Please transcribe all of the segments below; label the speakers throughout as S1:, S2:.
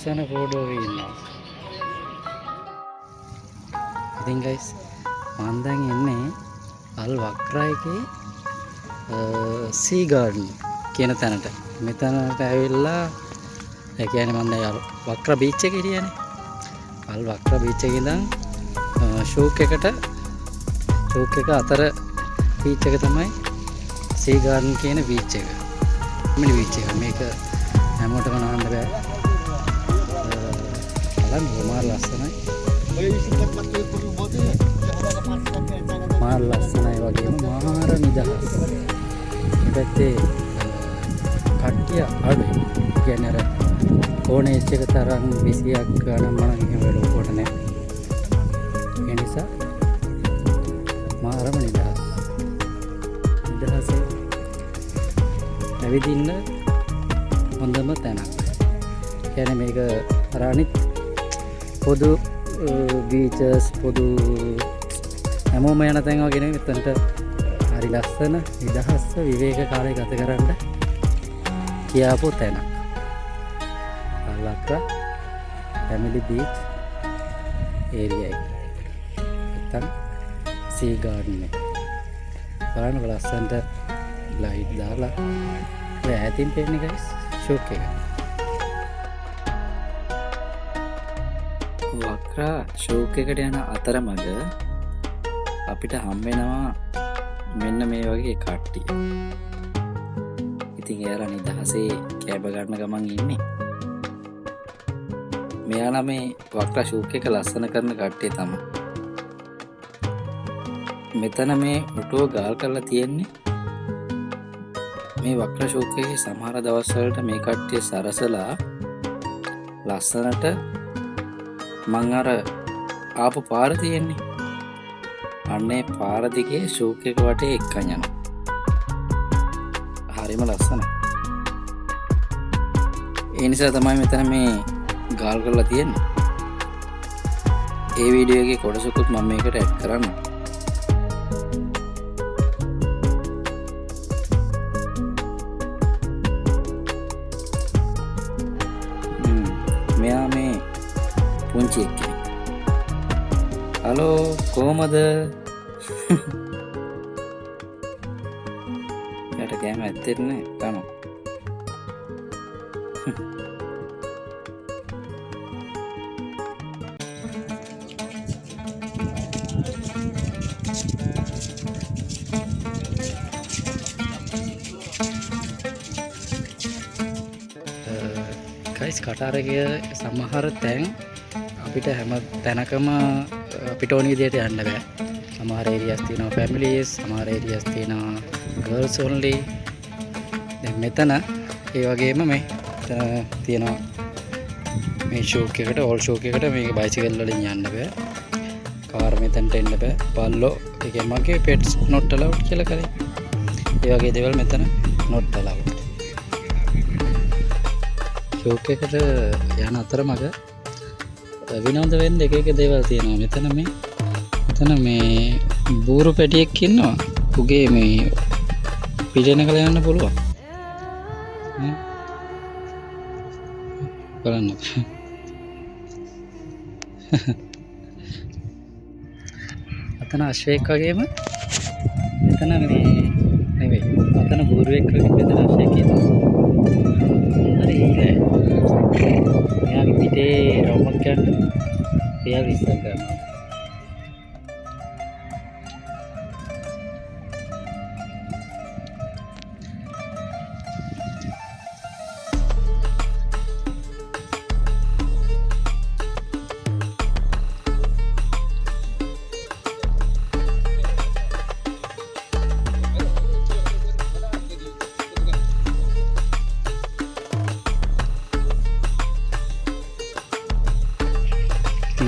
S1: ලස්සන ෆෝටෝවක ඉන්නවා. ඉතින් ගයිස් මම දැන් ඉන්නේ අල් වක්රා එකේ සී ගාඩන් කියන තැනට. මෙතනට ඇවිල්ලා ඒ කියන්නේ මම දැන් වක්‍රා බීච් එකේ හිටියනේ. අල් වක්‍රා බීච් එකේ ඉඳන් ෂූක් එක අතර බීච් එක තමයි සී ගාඩන් කියන බීච් එක. මිනි බීච් එක. මේක හැමෝටම නහන්න බෑ. බලන්න මාර ලස්සනයි. මාර ලස්සනයි වගේම මාර නිදහස්. මේ පැත්තේ කට්ටිය අඩුයි. කියන්නේ අර ඕනේ එක තරම් 20ක් ගණන් මම එහෙම ලෝකෝට නැහැ. ඒ නිසා මාරම නිදහස්. නිදහසේ ඇවිදින්න හොඳම තැනක්. කියන්නේ මේක අර අනිත් පොදු බීචස් පොදු හැමෝම යන තැන් වගේ නෙවෙයි. මෙතනට හරි ලස්සන නිදහස් විවේක කාලය ගත කරන්න කියාපු තැනක්. අල් වක්රා ෆැමිලි බීච් ඒරියා එක. නැත්තම් සී ගාඩන් එක. බලන්න ලස්සනට ලයිට් දාලා ඔය ඈතින් පේන්නේ ගයිස් ෂෝක් එක. වක්‍රා ෂෝක් එකට යන අතරමඟ අපිට හම්බෙනවා මෙන්න මේ වගේ කට්ටිය. ඉතින් එයාලා නිදහසේ කෑම ගන්න ගමන් ඉන්නේ. මෙයාලා මේ වක්‍රා ෂෝක් එක ලස්සන කරන කට්ටිය තමයි. මෙතන මේ ඔටුව ගාල් කරලා තියෙන්නේ. මේ වක්‍රා ෂෝක් එකේ සමහර දවස්වලට මේ කට්ටිය සරසලා ලස්සනට මං අර ආපු පාර තියෙන්නේ. අන්නේ පාර දිගේ ෂෝක් එක වටේ එක්කන් යනවා. හරිම ලස්සනයි. ඒ නිසා තමයි මෙතන මේ ගාල් කරලා තියෙන්නේ. ඒ වීඩියෝ එකේ කොටසකුත් මම මේකට ඇඩ් කරන්න. මෙයා මේ පුංචි එක්කෙනෙක්. හලෝ කොහමද? යට කෑම ඇත්තෙත් නෑ කනවා. ගයිස් කටාරගේ සමහර තැන් අපිට හැම තැනකම අපිට ඕන විදිහට යන්න බෑ. සමහර ඒරියාස් තියෙනවා ෆැමිලිස්, සමහර ඒරියාස් තියෙනවා ගර්ල්ස් ඔන්ලි. දැන් මෙතන ඒ වගේම මේ තියෙනවා මේ ෂෝක් එකට ඕල් ෂෝක් එකට මේක බයිසිකල් වලින් යන්න බෑ. කාර් මෙතනට එන්න බෑ. බල්ලෝ ඒ කියන්නේ මගේ pets not allowed කියලා කරේ. ඒ වගේ දේවල් මෙතන not allowed. ෂෝක් එකට යන අතරමඟ විනෝද වෙන්න එක දේවල් තියෙනවා. මෙතන මේ බූරු පැටියෙක් ඉන්නවා. උගේ මේ පිටෙන කල යන්න පුළුවන්. බලන්න. අතන අශ්වයෙක් වගේම මෙතන මේ නෙවෙයි. අතන බූරුවෙක් වගේ මෙතන අශ්වයෙක් ඉන්නවා. හරි ඒක. මෙයාගේ පිටේ රවුමක් ගන්න. එයා විශ්සක් ගන්නවා.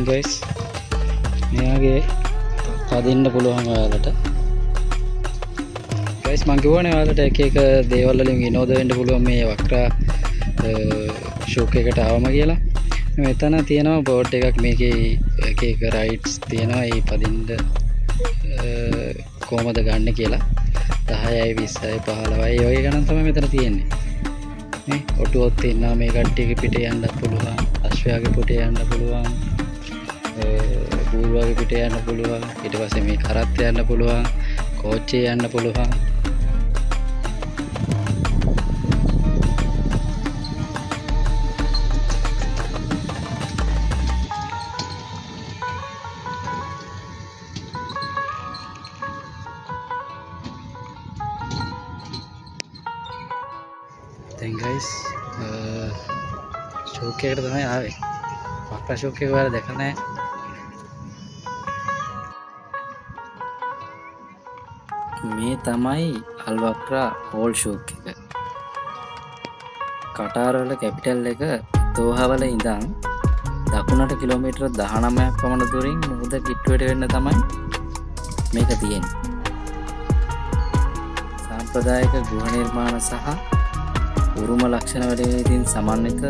S1: guys මෙයාගේ පදින්න පුළුවන් ඔයාලට guys මම කියවනේ ඔයාලට එක එක දේවල් වලින් විනෝද වෙන්න පුළුවන් මේ වක්‍රා ෂෝක් එකට ආවම කියලා. මෙතන තියෙනවා බෝඩ් එකක් මේකේ එක එක රයිඩ්ස් තියෙනවා. ඒ පදින්න කොහමද ගන්න කියලා 10යි 20යි 15යි ඔය ගණන් තමයි මෙතන තියෙන්නේ. මේ ඔටුවත් ඉන්නවා මේ කට්ටියගේ පිටේ යන්නත් පුළුවන්. අශ්වයාගේ පුටේ යන්න පුළුවන්, බූරුවාගේ පිටේ යන්න පුළුවන්, ඊට පස්සේ මේ කරත් යන්න පුළුවන්, කෝච්චියේ යන්න පුළුවන්. දැන් guys ෂෝක් එකකට තමයි ආවේ. වක්‍රා ෂෝක් එක ඔයාලා දැකලා නැහැ. මේ තමයි අල් වක්‍රා හෝල් ෂෝක් එක. කටාර වල කැපිටල් එක දෝහා වල ඉඳන් දකුණට කිලෝමීටර් 19ක් පමණ දුරින් මුහුද කිට්ටුවට වෙන්න තමයි මේක තියෙන්නේ. සාම්ප්‍රදායික ගෘහ නිර්මාණ සහ උරුම ලක්ෂණ වලින් සමන්විත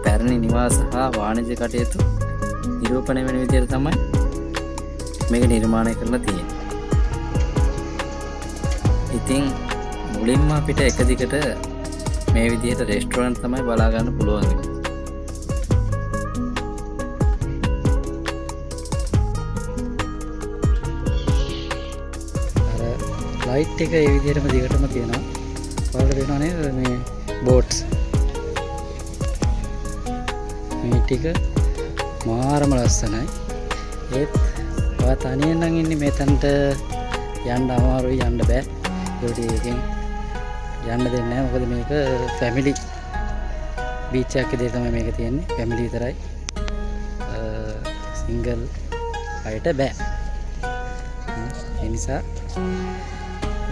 S1: පැරණි නිවාස හා වාණිජ්‍ය කටයුතු නිරූපණය වෙන විදිහට තමයි මේක නිර්මාණය කරලා තියෙන්නේ. ඉතින් මුලින්ම අපිට එක දිගට මේ විදිහට රෙස්ටෝරන්ට් තමයි බලා ගන්න පුළුවන්. අර ලයිට් එක ඒ විදිහටම දිගටම තියෙනවා. ඔයාලට පේනවා නේද මේ බෝට්ස්. මේ ටික මාරම ලස්සනයි. ඒත් ඔයා තනියෙන් නම් ඉන්නේ මෙතනට යන්න අමාරුයි, යන්න බෑ. ඒකට එකෙන් යන්න දෙන්නේ නැහැ. මොකද මේක ෆැමිලි බීච් එකක් විදිහට තමයි මේක තියෙන්නේ. ෆැමිලි විතරයි. සිංගල් අයට බෑ. ඒ නිසා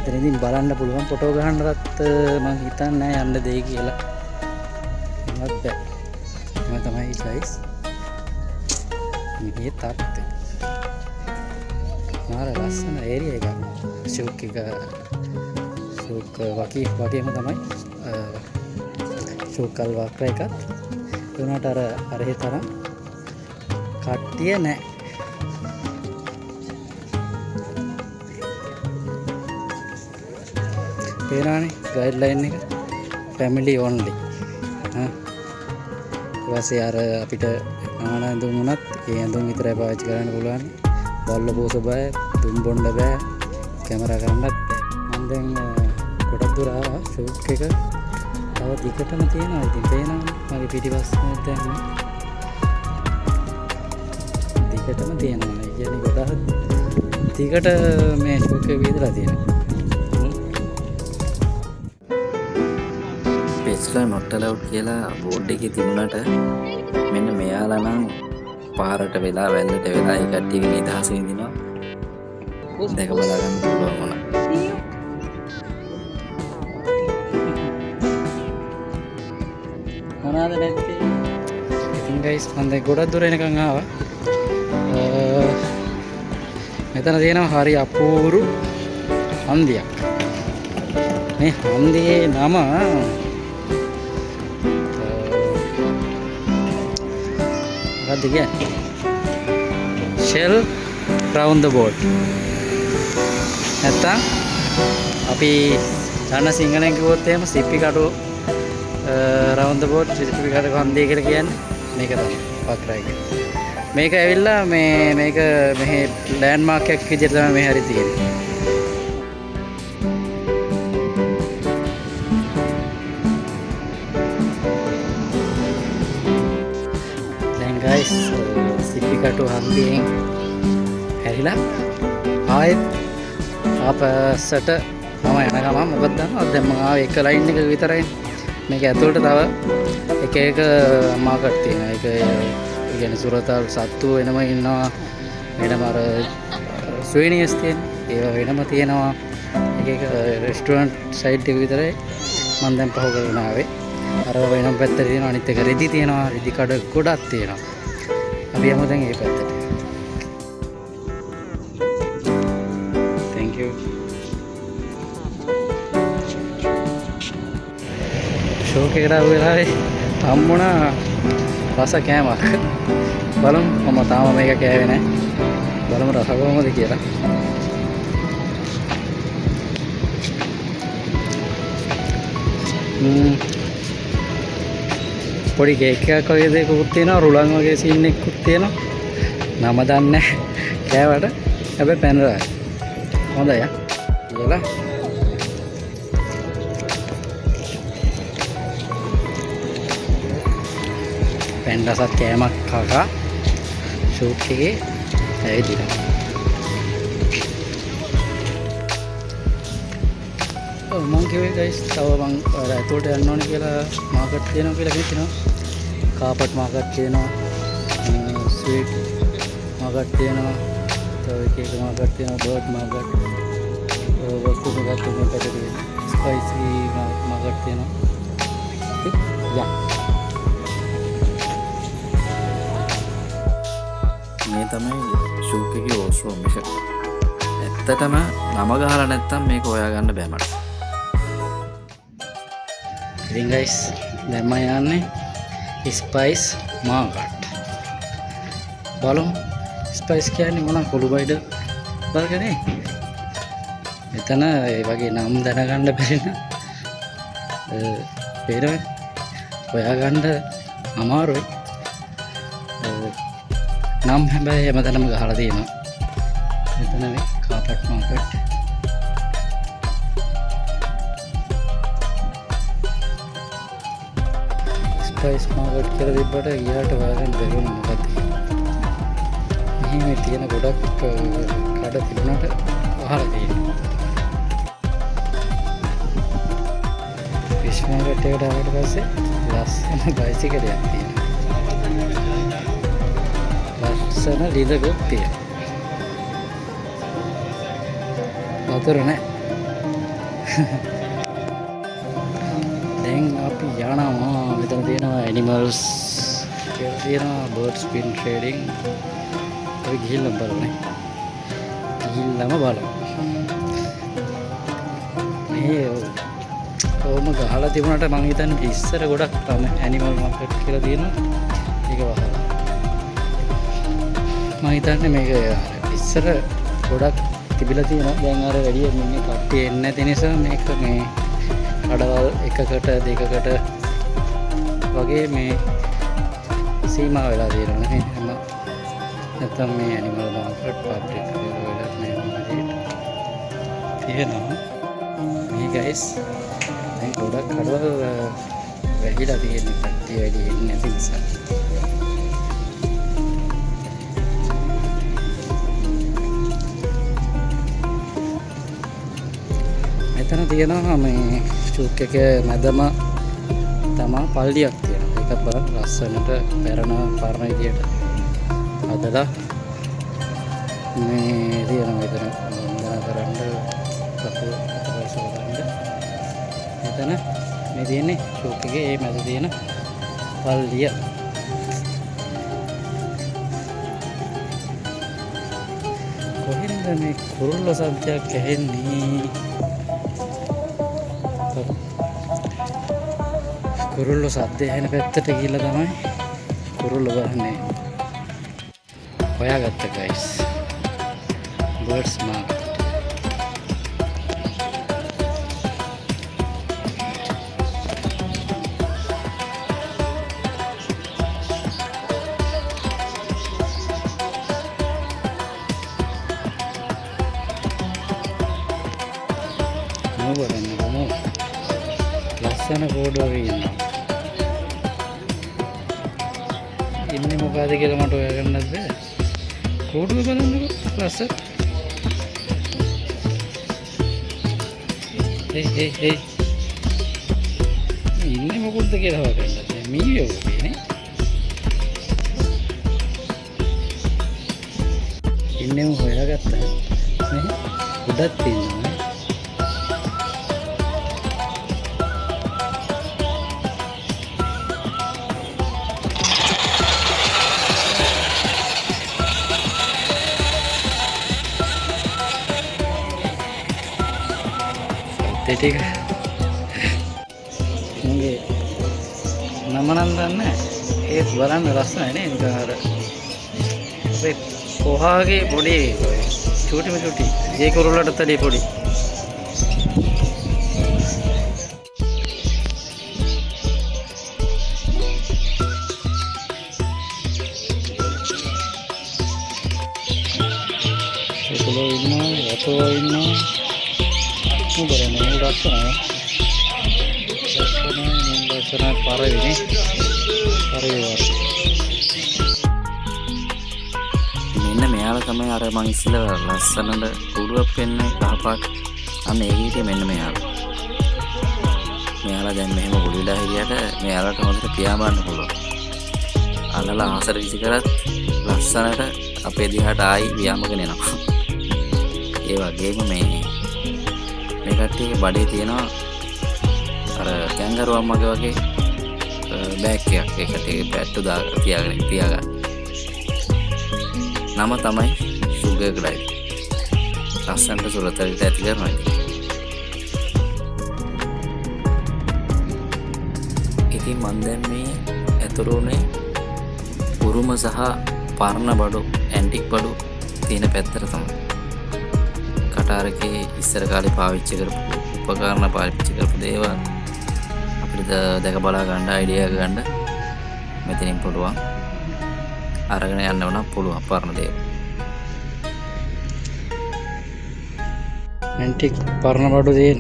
S1: මෙතනදී බලන්න පුළුවන්. ෆොටෝ ගන්නවත් මම හිතන්නේ නැහැ යන්න දෙයි කියලා. ඒවත් බෑ. මම තමයි guys මේ තාත්තේ මාර ලස්සන ඒරියා එකක්. ෂෝක් එක ෂෝක් වගේම තමයි ෂෝක් අල් වක්‍රා එකත්. ඒ වුණාට අර තරම් කට්ටිය නැහැ. පේනවනේ ගයිඩ්ලයින් එක ෆැමිලි ඕන්ලි. ඊපස්සේ අර අපිට නාන ඇඳුම් උනත් ඒ ඇඳුම් විතරයි පාවිච්චි කරන්න පුළුවන්. බල්ල පෝස බෑ, දුම් බොන්න බෑ, කැමරා ගන්නත් බෑ. මම දැන් ගොඩක් දුර ආවා. ෂෝක් එක තව දිගටම තියෙනවා. ඉතින් පේනවනේ මගේ පිටිපස්සේ දැන් දිගටම තියෙනවා. ඒ කියන්නේ ගොඩක් දිගට මේ ෂෝක් එක විදලා තියෙනවා. පෙස්ලා not allowed කියලා බෝඩ් එකේ තිබුණාට මෙන්න මෙයාලා නම් පාරට වෙලා වැල්ලට වෙලා ඒ කට්ටියගේ නිදහස විඳිනවා. දැක බලා ගන්න පුළුවන් වුණා. මොනවාද නැත්තේ? ඉතින් guys මම දැන් ගොඩක් දුර එනකන් ආවා. මෙතන තියෙනවා හරි අපූරු හන්දියක්. මේ හන්දියේ නම මොකක්ද කියන්නේ? Shell round the boat. නැත්තම් අපි දන්න සිංහලෙන් කිව්වොත් එහෙම සිප්පි කටු round the boat, සිප්පි කටු හන්දිය කියලා කියන්නේ මේක තමයි වක්‍රා එක. මේක ඇවිල්ලා මේක මෙහි ලෑන්ඩ් මාක් එකක් විදිහට තමයි මේ හරි තියෙන්නේ. guys සිප්පි කටු හන්දියෙන් හැරිලා ආයෙත් ආපස්සට මම යන ගමන් මොකද දන්නවද? දැන් මම ආවේ එක ලයින් එකක විතරයි. මේක ඇතුළට තව එක එක මාකට් තියෙනවා. ඒක කියන්නේ සුරතල් සත්තු වෙනම ඉන්නවා. වෙනම අර ස්වීනියස් තියෙන ඒවා වෙනම තියෙනවා. එක එක රෙස්ටෝරන්ට් සයිඩ් එක විතරයි මම දැන් පහු කරගෙන ආවේ. අර වෙනම පැත්තට තියෙනවා. අනිත් එක රෙදි තියෙනවා. රෙදි කඩ ගොඩක් තියෙනවා. අපි යමු දැන් මේ පැත්තට. thank you. ෂෝක් එකට ආව වෙලාවේ හම්බුණා රස කෑමක්. බලමු මම තාම මේක කෑවේ නැහැ. බලමු රස කොහොමද කියලා. පොඩි කේක් එකක් වගේ දෙයක්කුත් තියෙනවා, රුලන් වගේ සීන් එකකුත් තියෙනවා. නම දන්නේ නැහැ කෑවට. හැබැයි පැනලා හොඳයි යා. ඉතලා පැන්ඩසත් කෑමක් කකා ෂූට් එකේ ඇවිදිනවා. මං කිව්වේ ගයිස් තව මං ඇතුළට යන්න ඕනේ කියලා මාකට් තියෙනවා කියලා හිතනවා. කාපට් මාකට් තියෙනවා, ස්වීට් මාකට් තියෙනවා, තව එක මාකට් තියෙනවා, බර්ඩ් මාකට්, වස්තු මාකට් තියෙනවා, ස්පයිසි මාකට් තියෙනවා. යා මේ තමයි ෂූට් එකේ වොෂ්රූම් එක. ඇත්තටම නම ගහලා නැත්තම් මේක හොයාගන්න බෑ මට. ඉතින් ගයිස් දැන් මම යන්නේ ස්පයිස් මාකට්. බලමු ස්පයිස් කියන්නේ මොන කොළුබයිද බලගනේ. මෙතන ඒ වගේ නම් දැනගන්න බැරි නම් පේනවා හොයාගන්න අමාරුයි. නම් හැබැයි හැමතැනම ගහලා තියෙනවා. මෙතන මේ කාපට් මාකට්. ස්පයිස් මාකට් කියලා තිබ්බට ගියාට හොයාගන්න බැරි වුණා මොකද. මෙහි තියෙන ගොඩක් කඩ තිබුණාට අහලා තියෙනවා. ෆිෂ් මාකට් එකට ආවට පස්සේ ලස්සන බයිසිකලයක් තියෙනවා. ලස්සන ලිඳකුත් තියෙනවා. වතුර නැහැ. දැන් අපි යනවා. මෙතන තියෙනවා ඇනිමල්ස් කියලා තියෙනවා, බර්ඩ් ස්පින් ට්‍රේඩින්. අපි ගිහිල්ලා බලමු. ගිහිල්ලාම බලමු. මේ කොහොම ගහලා තිබුණාට මම හිතන්නේ ඉස්සර ගොඩක් තමයි ඇනිමල් මාකට් කියලා තියෙනවා. ඒක වහලා. මම හිතන්නේ මේක ඉස්සර ගොඩක් තිබිලා තියෙනවා. දැන් අර වැඩි මේ කට්ටිය එන්නේ නැති නිසා මේක මේ කඩවල් එකකට දෙකකට වගේ මේ සීමා වෙලා තියෙනවා නේ. නැත්තම් මේ ඇනිමල් මාකට් පබ්ලික් වෙලා මේ වගේ තියෙනවා. මේ ගයිස් දැන් ගොඩක් කඩවල් වැඩිලා තියෙන කට්ටිය වැඩි එන්නේ නැති නිසා. මෙතන තියෙනවා මේ ෂූට් එක මැදම තමයි පල්ලියක් තියෙනවා. ඒක බලන්න ලස්සනට පෙරණ පරණ විදියට හදලා මේ තියෙනවා. මෙතන වන්දනා කරන්න කපුව සෝදන්න. මෙතන මේ තියෙන්නේ ෂූට් එකේ මේ මැද තියෙන පල්ලිය. කොහෙන්ද මේ කුරුල්ල සද්දයක් ඇහෙන්නේ? කුරුල්ලෝ සද්දේ ඇහෙන පැත්තට ගිහිල්ලා තමයි කුරුල්ලෝ බලන්නේ. හොයාගත්ත ගයිස්. Birds market. බලන්න ලස්සන කෝඩුවක ඉන්නවා. ඉන්නේ මොකද කියලා මට හොයාගන්නත් බැහැ. කෝඩුව බලන්නකො ලස්සන. ඒ ඉන්නේ මොකද කියලා හොයාගන්නත් බැහැ. මීයෝ කියන්නේ. ඉන්නේම හොයාගත්තා. නේ උඩක් තියෙනවා. ටික මගේ නම නම් දන්නේ ඒත් බලන්න ලස්සනයි නේ. නිකන් අර ඒ කොහාගේ පොඩි චූටි ඒ කුරුල්ලට තඩේ පොඩි. ඒකලෝ ඉන්නවා යතෝ ඉන්නවා උඹරනේ ලස්සනයි ලස්සනයි පරවිනේ පරවිවර මෙන්න මෙයාලා තමයි අර මං ඉස්සෙල්ලා ලස්සනට උඩුවක් වෙන්නේ කහපාට අන්න ඒ හිටියේ මෙන්න මෙයාලා දැන් මෙහෙම උඩුලා හිටියට මෙයාලට හොඳට පියා බලන්න පුළුවන් අල්ලලා ආසර විසි කරත් ලස්සනට අපේ දිහාට ආයි ව්‍යාමගෙන එනවා ඒ වගේම මේ කට්ටියගේ බඩේ තියෙනවා අර කැංගරු අම්මගේ වගේ බෑග් එකක් ඒ කට්ටියගේ පැට්ටු දාගෙන තියාගන්න නම තමයි සුගර් ග්ලයිඩ් ලස්සනට සුරතලට ඇති කරනවා ඉතින් මන් දැන් මේ ඇතුළුනේ උරුම සහ පරණ බඩු ඇන්ටික් බඩු තියෙන පැත්තට තමයි කටාරකේ ඉස්සර කාලේ පාවිච්චි කරපු උපකරණ පාවිච්චි කරපු දේවල් අපිට දැක බලා ගන්න අයිඩියා ගන්න මෙතනින් පුළුවන් අරගෙන යන්න ඕන පුළුවන් පරණ දේවල් ඇන්ටික් පරණ බඩු තියෙන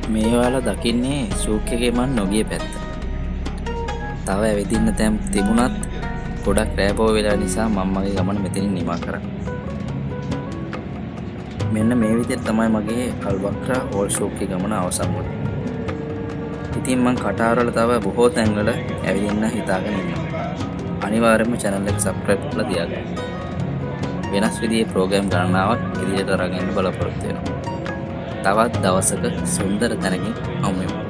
S1: මේවාලා දකින්නේ ෂූක් එකේ මන් නොගිය පැත්ත. තව ඇවිදින්න තැන් තිබුණත් ගොඩක් රෑපෝ වෙලා නිසා මම්මගේ ගමන මෙතනින් නිමා කරා. මෙන්න මේ විදිහට තමයි මගේ අල්බක්‍රා හෝල් ෂූක් එකේ ගමන අවසන් වුනේ. ඉතින් මං කටාරවල තව බොහෝ තැන්වල ඇවිදින්න හිතාගෙන ඉන්නවා. අනිවාර්යයෙන්ම channel එක subscribe කරලා තියාගන්න. වෙනස් විදිහේ ප්‍රෝග්‍රෑම් ගණනාවක් ඉදිරියට අරගෙන බලාපොරොත්තු වෙනවා. තවත් දවසක සුන්දර තැනකින් හමු වෙමු.